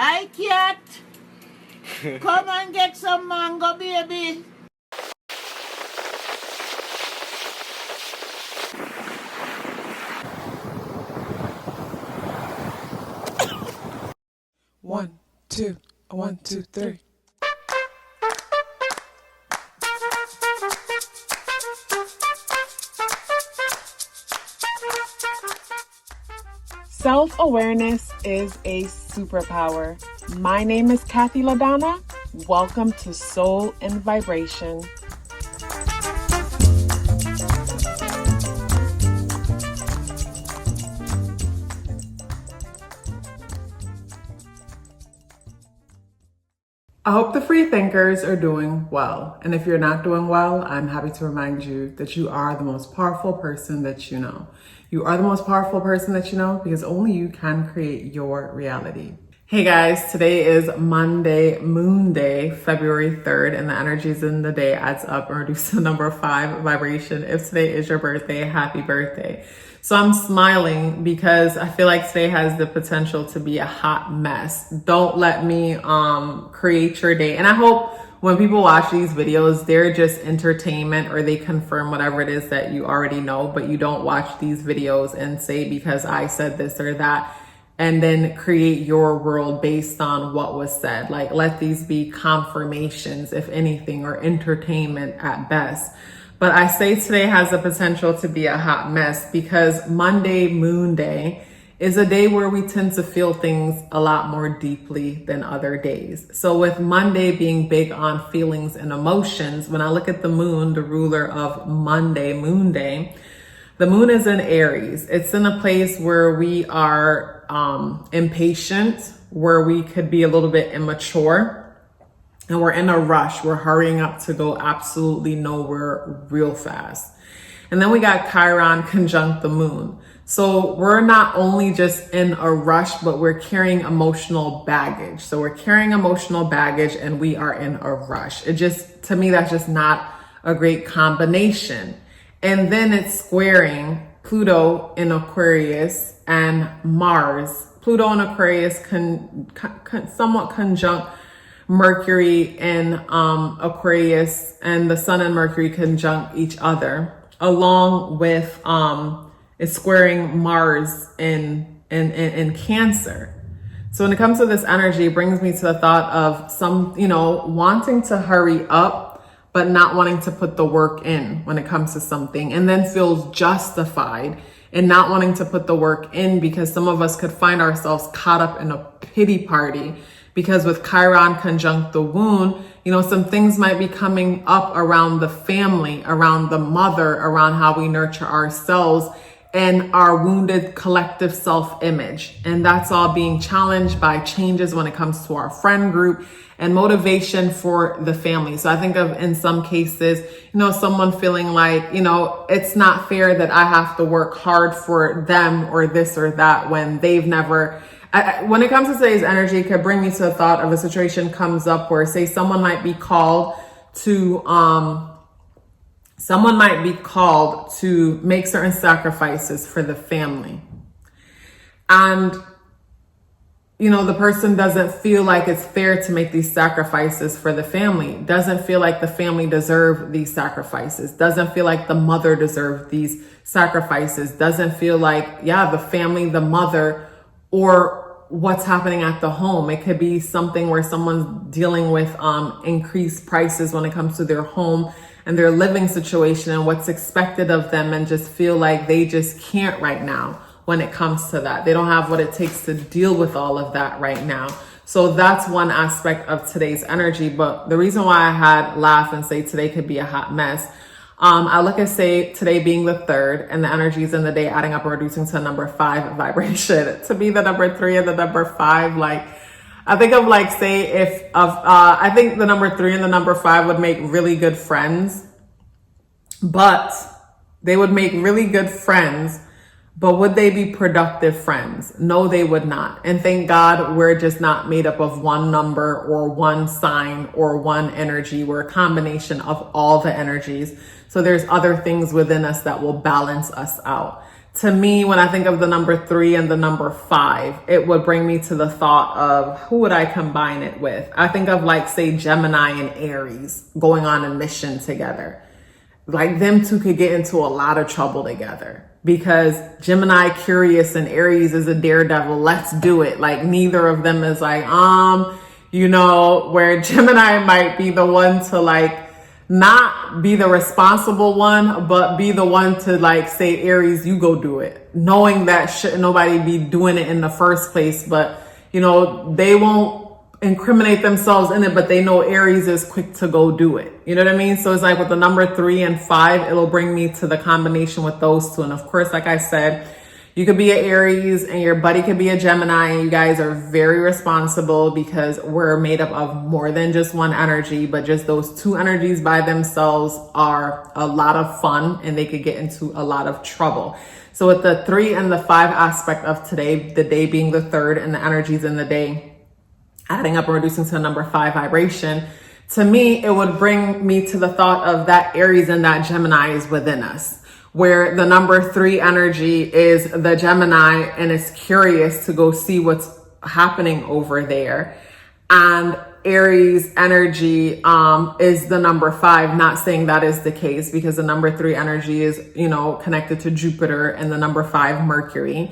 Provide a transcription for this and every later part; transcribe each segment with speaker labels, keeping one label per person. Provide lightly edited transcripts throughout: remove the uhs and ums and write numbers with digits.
Speaker 1: Hi, cat. Come and get some mango, baby.
Speaker 2: One, two, 1, 2, 3. Self-awareness is a superpower. My name is KathyLaDonna. Welcome to Soul and Vibration. I hope the free thinkers are doing well. And if you're not doing well, I'm happy to remind you that you are the most powerful person that you know. You are the most powerful person that you know because only you can create your reality. Hey guys, today is Monday, Moon Day, February 3rd, and the energies in the day adds up and reduce to number 5 vibration. If today is your birthday, happy birthday. So I'm smiling because I feel like today has the potential to be a hot mess. Don't let me create your day. And I hope when people watch these videos, they're just entertainment or they confirm whatever it is that you already know, but you don't watch these videos and say because I said this or that, and then create your world based on what was said. Like, let these be confirmations, if anything, or entertainment at best. But I say today has the potential to be a hot mess because Monday, Moon Day, is a day where we tend to feel things a lot more deeply than other days. So with Monday being big on feelings and emotions, when I look at the moon, the ruler of Monday, Moon Day, the moon is in Aries. It's in a place where we are impatient, where we could be a little bit immature, and we're in a rush. We're hurrying up to go absolutely nowhere real fast. And then we got Chiron conjunct the moon. So we're not only just in a rush, but we're carrying emotional baggage. So we're carrying emotional baggage and we are in a rush. It just, to me, that's just not a great combination. And then it's squaring Pluto in Aquarius and Mars. Pluto in Aquarius can somewhat conjunct Mercury in Aquarius, and the Sun and Mercury conjunct each other, along with it's squaring Mars in Cancer. So when it comes to this energy, it brings me to the thought of some, wanting to hurry up, but not wanting to put the work in when it comes to something, and then feels justified in not wanting to put the work in because some of us could find ourselves caught up in a pity party. Because with Chiron conjunct the moon, some things might be coming up around the family, around the mother, around how we nurture ourselves and our wounded collective self-image. And that's all being challenged by changes when it comes to our friend group and motivation for the family. So I think of, in some cases, someone feeling like, it's not fair that I have to work hard for them or this or that when they've never. When it comes to today's energy, it could bring me to the thought of a situation comes up where, say, someone might be called to make certain sacrifices for the family. And, the person doesn't feel like it's fair to make these sacrifices for the family, doesn't feel like the family deserve these sacrifices, doesn't feel like the mother deserves these sacrifices, doesn't feel like, the family, the mother, or what's happening at the home. It could be something where someone's dealing with increased prices when it comes to their home and their living situation and what's expected of them, and just feel like they just can't right now when it comes to that. They don't have what it takes to deal with all of that right now. So that's one aspect of today's energy. But the reason why I had laugh and say today could be a hot mess, I look at, say, today being the 3rd and the energies in the day adding up and reducing to number 5 vibration. To be the number 3 and the number 5, I think of I think the number 3 and the number 5 would make really good friends, but they would make really good friends, but would they be productive friends? No, they would not. And thank God we're just not made up of one number or one sign or one energy. We're a combination of all the energies. So there's other things within us that will balance us out. to me, when I think of the number 3 and the number 5, it would bring me to the thought of who would I combine it with? I think of like, say, Gemini and Aries going on a mission together. Like them two could get into a lot of trouble together because Gemini curious and Aries is a daredevil. Let's do it. Like neither of them is like, where Gemini might be the one to like, not be the responsible one, but be the one to like say, Aries, you go do it. Knowing that shouldn't nobody be doing it in the first place, but they won't incriminate themselves in it, but they know Aries is quick to go do it. You know what I mean? So it's like with the number 3 and 5, it'll bring me to the combination with those two. And of course, like I said, you could be an Aries and your buddy could be a Gemini, and you guys are very responsible because we're made up of more than just one energy, but just those two energies by themselves are a lot of fun and they could get into a lot of trouble. So with the 3 and the 5 aspect of today, the day being the 3rd and the energies in the day adding up and reducing to the number 5 vibration, to me, it would bring me to the thought of that Aries and that Gemini is within us. Where the number 3 energy is the Gemini and is curious to go see what's happening over there. And Aries energy is the number 5, not saying that is the case because the number 3 energy is, connected to Jupiter and the number 5 Mercury.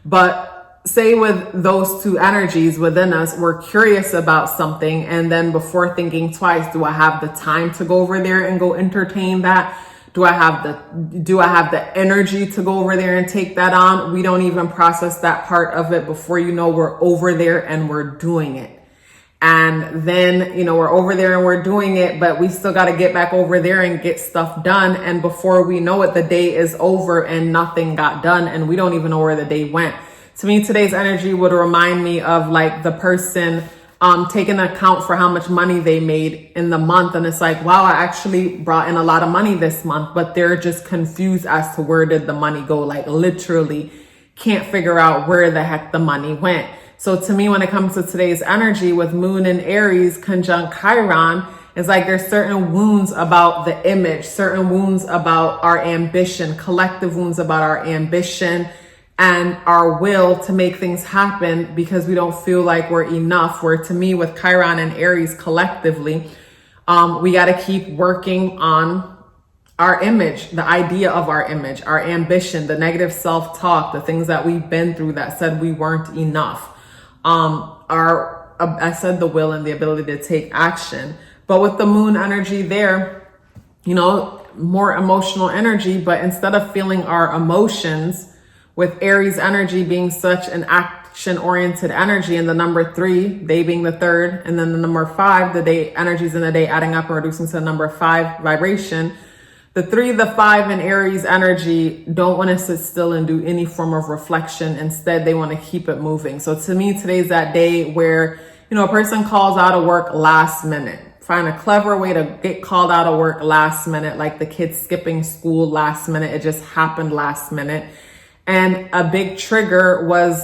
Speaker 2: But say with those two energies within us, we're curious about something. And then before thinking twice, do I have the time to go over there and go entertain that? Do I have the energy to go over there and take that on? We don't even process that part of it before we're over there and we're doing it. And then, we're over there and we're doing it, but we still got to get back over there and get stuff done. And before we know it, the day is over and nothing got done and we don't even know where the day went. To me, today's energy would remind me of like the person taking account for how much money they made in the month. And it's like, wow, I actually brought in a lot of money this month, but they're just confused as to where did the money go? Like literally can't figure out where the heck the money went. So to me, when it comes to today's energy with Moon and Aries conjunct Chiron, it's like there's certain wounds about the image, certain wounds about our ambition, collective wounds about our ambition and our will to make things happen because we don't feel like we're enough. Where to me, with Chiron and Aries collectively, we got to keep working on our image, the idea of our image, our ambition, the negative self-talk, the things that we've been through that said we weren't enough. I said the will and the ability to take action. But with the Moon energy there, more emotional energy, but instead of feeling our emotions, with Aries energy being such an action-oriented energy, and the number 3, day being the 3rd, and then the number 5, the day energies in the day adding up and reducing to the number 5 vibration, the 3, the 5, and Aries energy don't want to sit still and do any form of reflection. Instead, they want to keep it moving. So to me, today's that day where, a person calls out of work last minute. Find a clever way to get called out of work last minute, like the kids skipping school last minute. It just happened last minute. And a big trigger was,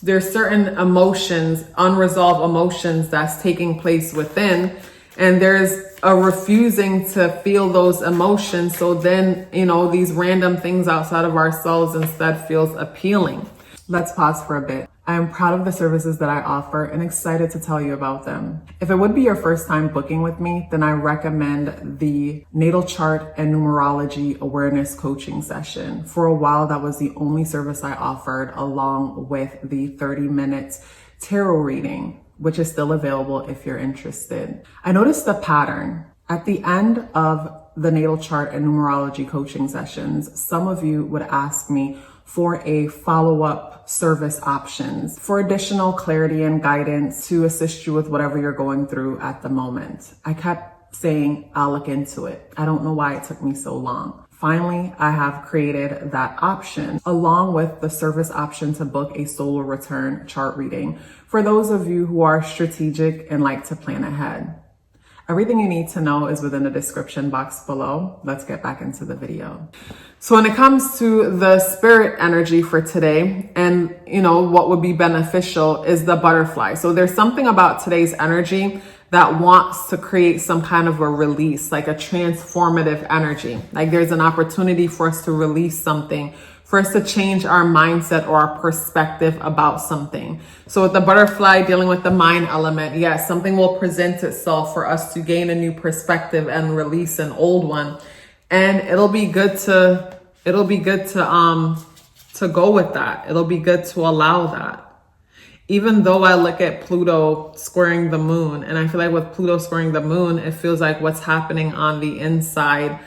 Speaker 2: there's certain emotions, unresolved emotions that's taking place within. And there's a refusing to feel those emotions. So then, these random things outside of ourselves instead feels appealing. Let's pause for a bit. I am proud of the services that I offer and excited to tell you about them. If it would be your first time booking with me, then I recommend the natal chart and numerology awareness coaching session. For a while, that was the only service I offered, along with the 30 minutes tarot reading, which is still available if you're interested. I noticed a pattern. At the end of the natal chart and numerology coaching sessions, some of you would ask me for a follow-up service options for additional clarity and guidance to assist you with whatever you're going through at the moment. I kept saying, I'll look into it. I don't know why it took me so long. Finally, I have created that option along with the service option to book a solo return chart reading for those of you who are strategic and like to plan ahead. Everything you need to know is within the description box below. Let's get back into the video. So when it comes to the spirit energy for today, and what would be beneficial is the butterfly. So there's something about today's energy that wants to create some kind of a release, like a transformative energy. Like there's an opportunity for us to release something, for for us to change our mindset or our perspective about something. So with the butterfly dealing with the mind element, yes, something will present itself for us to gain a new perspective and release an old one. And it'll be good to go with that. It'll be good to allow that. Even though I look at Pluto squaring the moon, and I feel like with Pluto squaring the moon, it feels like what's happening on the inside.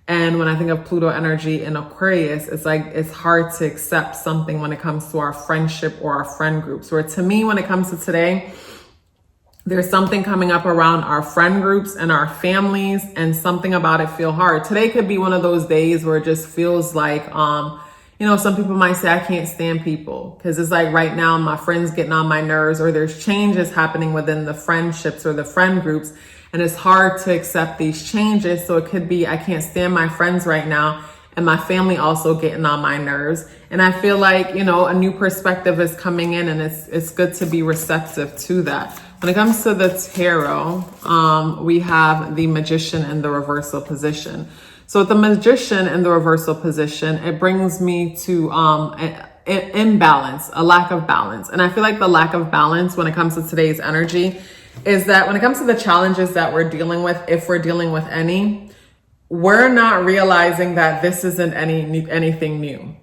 Speaker 2: And when I think of Pluto energy in Aquarius, it's like it's hard to accept something when it comes to our friendship or our friend groups. Where to me, when it comes to today, there's something coming up around our friend groups and our families, and something about it feel hard. Today could be one of those days where it just feels like, some people might say I can't stand people because it's like right now my friends getting on my nerves, or there's changes happening within the friendships or the friend groups, and it's hard to accept these changes. So it could be I can't stand my friends right now, and my family also getting on my nerves. And I feel like, a new perspective is coming in, and it's good to be receptive to that. When it comes to the tarot, we have the Magician in the reversal position. So with the Magician in the reversal position, it brings me to an imbalance, a lack of balance. And I feel like the lack of balance when it comes to today's energy is that when it comes to the challenges that we're dealing with, if we're dealing with any, we're not realizing that this isn't anything new.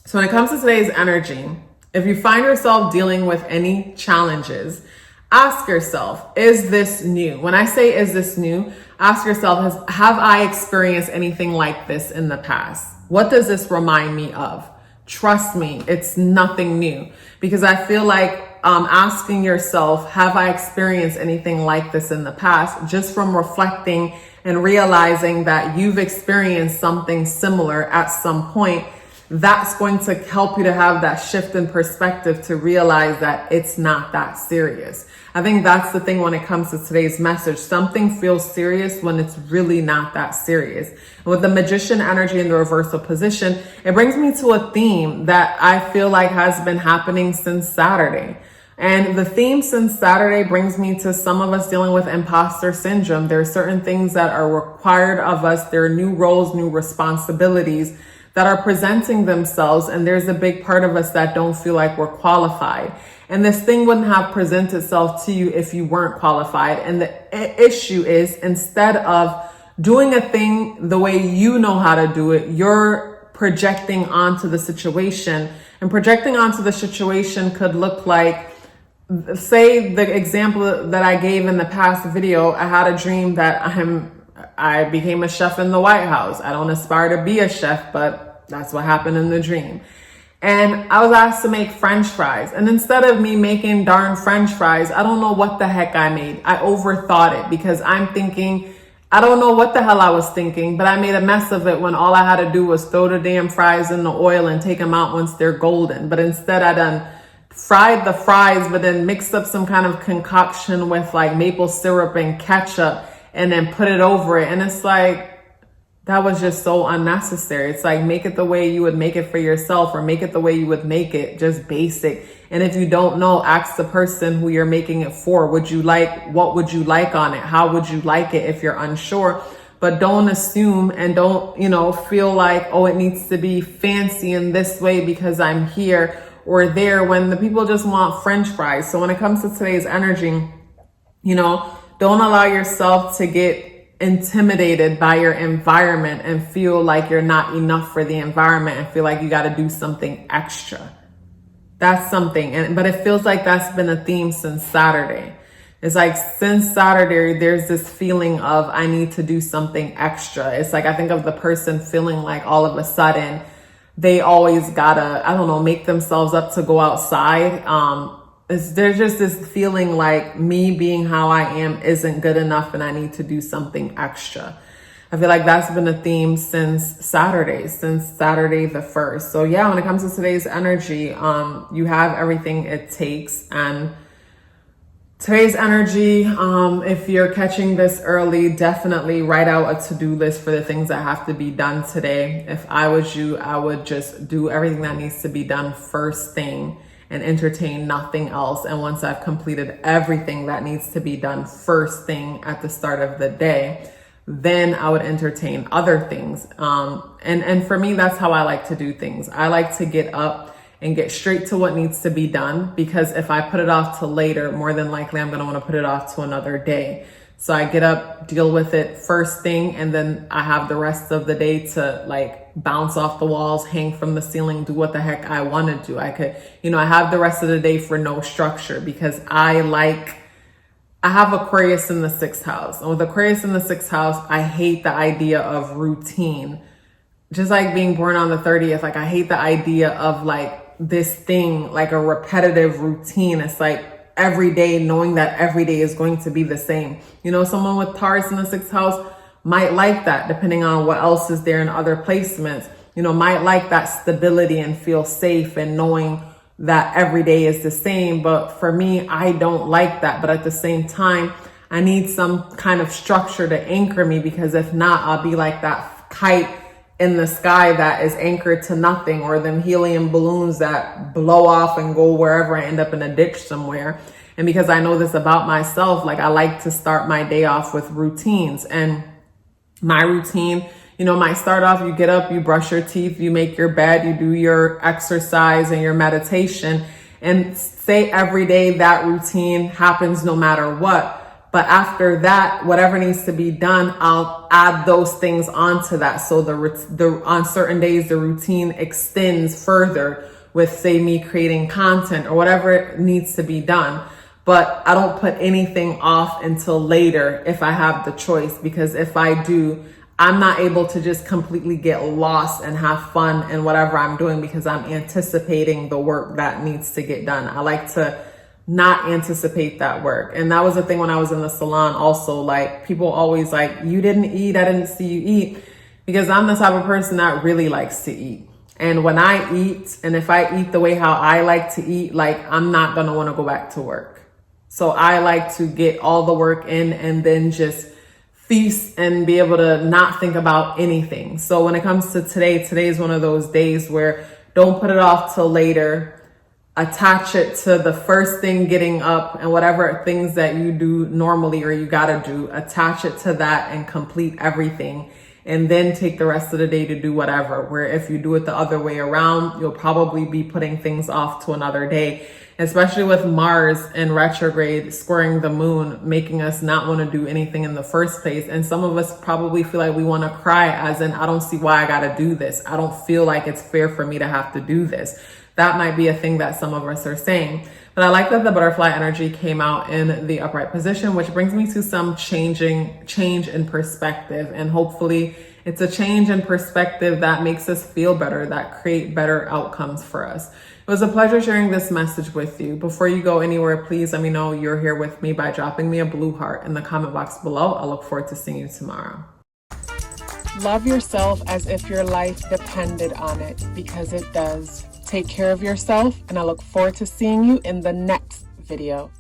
Speaker 2: So when it comes to today's energy, if you find yourself dealing with any challenges, ask yourself, is this new? When I say, is this new? Ask yourself, have I experienced anything like this in the past? What does this remind me of? Trust me, it's nothing new. Because I feel like asking yourself, have I experienced anything like this in the past? Just from reflecting and realizing that you've experienced something similar at some point, that's going to help you to have that shift in perspective to realize that it's not that serious. I think that's the thing when it comes to today's message. Something feels serious when it's really not that serious. And with the Magician energy in the reversal position, it brings me to a theme that I feel like has been happening since Saturday. And the theme since Saturday brings me to some of us dealing with imposter syndrome. There are certain things that are required of us. There are new roles, new responsibilities that are presenting themselves, and there's a big part of us that don't feel like we're qualified. And this thing wouldn't have presented itself to you if you weren't qualified. And the issue is, instead of doing a thing the way you know how to do it, you're projecting onto the situation. And projecting onto the situation could look like, say the example that I gave in the past video, I had a dream that I became a chef in the White House. I don't aspire to be a chef, but that's what happened in the dream. And I was asked to make French fries. And instead of me making darn French fries, I don't know what the heck I made. I overthought it because I'm thinking, I don't know what the hell I was thinking, but I made a mess of it when all I had to do was throw the damn fries in the oil and take them out once they're golden. But instead I done fried the fries, but then mixed up some kind of concoction with like maple syrup and ketchup, and then put it over it. And it's like, that was just so unnecessary. It's like, make it the way you would make it for yourself, or make it the way you would make it, just basic. And if you don't know, ask the person who you're making it for. What would you like on it? How would you like it if you're unsure? But don't assume, and don't, feel like, oh, it needs to be fancy in this way because I'm here or there, when the people just want French fries. So when it comes to today's energy, don't allow yourself to get intimidated by your environment and feel like you're not enough for the environment and feel like you got to do something extra. That's something. But it feels like that's been a theme since Saturday. It's like since Saturday, there's this feeling of I need to do something extra. It's like I think of the person feeling like all of a sudden they always gotta, make themselves up to go outside. There's just this feeling like me being how I am isn't good enough and I need to do something extra. I feel like that's been a theme since Saturday the 1st. So yeah, when it comes to today's energy, you have everything it takes. And today's energy, if you're catching this early, definitely write out a to-do list for the things that have to be done today. If I was you, I would just do everything that needs to be done first thing and entertain nothing else. And once I've completed everything that needs to be done first thing at the start of the day, then I would entertain other things. And for me, that's how I like to do things. I like to get up and get straight to what needs to be done, because if I put it off till later, more than likely I'm going to want to put it off to another day. So I get up, deal with it first thing, and then I have the rest of the day to like bounce off the walls, hang from the ceiling, do what the heck I want to do. I could, I have the rest of the day for no structure, because I have Aquarius in the 6th house. And with Aquarius in the 6th house, I hate the idea of routine. Just like being born on the 30th, like I hate the idea of like this thing, like a repetitive routine. It's like every day, knowing that every day is going to be the same. Someone with Taurus in the 6th house might like that, depending on what else is there in other placements, might like that stability and feel safe and knowing that every day is the same. But for me, I don't like that. But at the same time, I need some kind of structure to anchor me, because if not, I'll be like that kite in the sky that is anchored to nothing, or them helium balloons that blow off and go wherever I end up in a ditch somewhere. And because I know this about myself, like I like to start my day off with routines. And my routine, might start off, you get up, you brush your teeth, you make your bed, you do your exercise and your meditation, and say every day that routine happens no matter what. But after that, whatever needs to be done, I'll add those things onto that. So on certain days, the routine extends further with, say, me creating content or whatever needs to be done. But I don't put anything off until later if I have the choice, because if I do, I'm not able to just completely get lost and have fun in whatever I'm doing, because I'm anticipating the work that needs to get done. I like to not anticipate that work. And that was the thing when I was in the salon also. Like, people always like, you didn't eat, I didn't see you eat, because I'm the type of person that really likes to eat. And when I eat, and if I eat the way how I like to eat, like I'm not gonna want to go back to work. So I like to get all the work in and then just feast and be able to not think about anything. So when it comes to today is one of those days where don't put it off till later. Attach it to the first thing getting up, and whatever things that you do normally or you gotta do, attach it to that and complete everything. And then take the rest of the day to do whatever. Where if you do it the other way around, you'll probably be putting things off to another day. Especially with Mars in retrograde squaring the moon, making us not want to do anything in the first place. And some of us probably feel like we want to cry, as in, I don't see why I got to do this. I don't feel like it's fair for me to have to do this. That might be a thing that some of us are saying. But I like that the butterfly energy came out in the upright position, which brings me to some change in perspective. And hopefully it's a change in perspective that makes us feel better, that create better outcomes for us. It was a pleasure sharing this message with you. Before you go anywhere, please let me know you're here with me by dropping me a blue heart in the comment box below. I look forward to seeing you tomorrow. Love yourself as if your life depended on it, because it does. Take care of yourself, and I look forward to seeing you in the next video.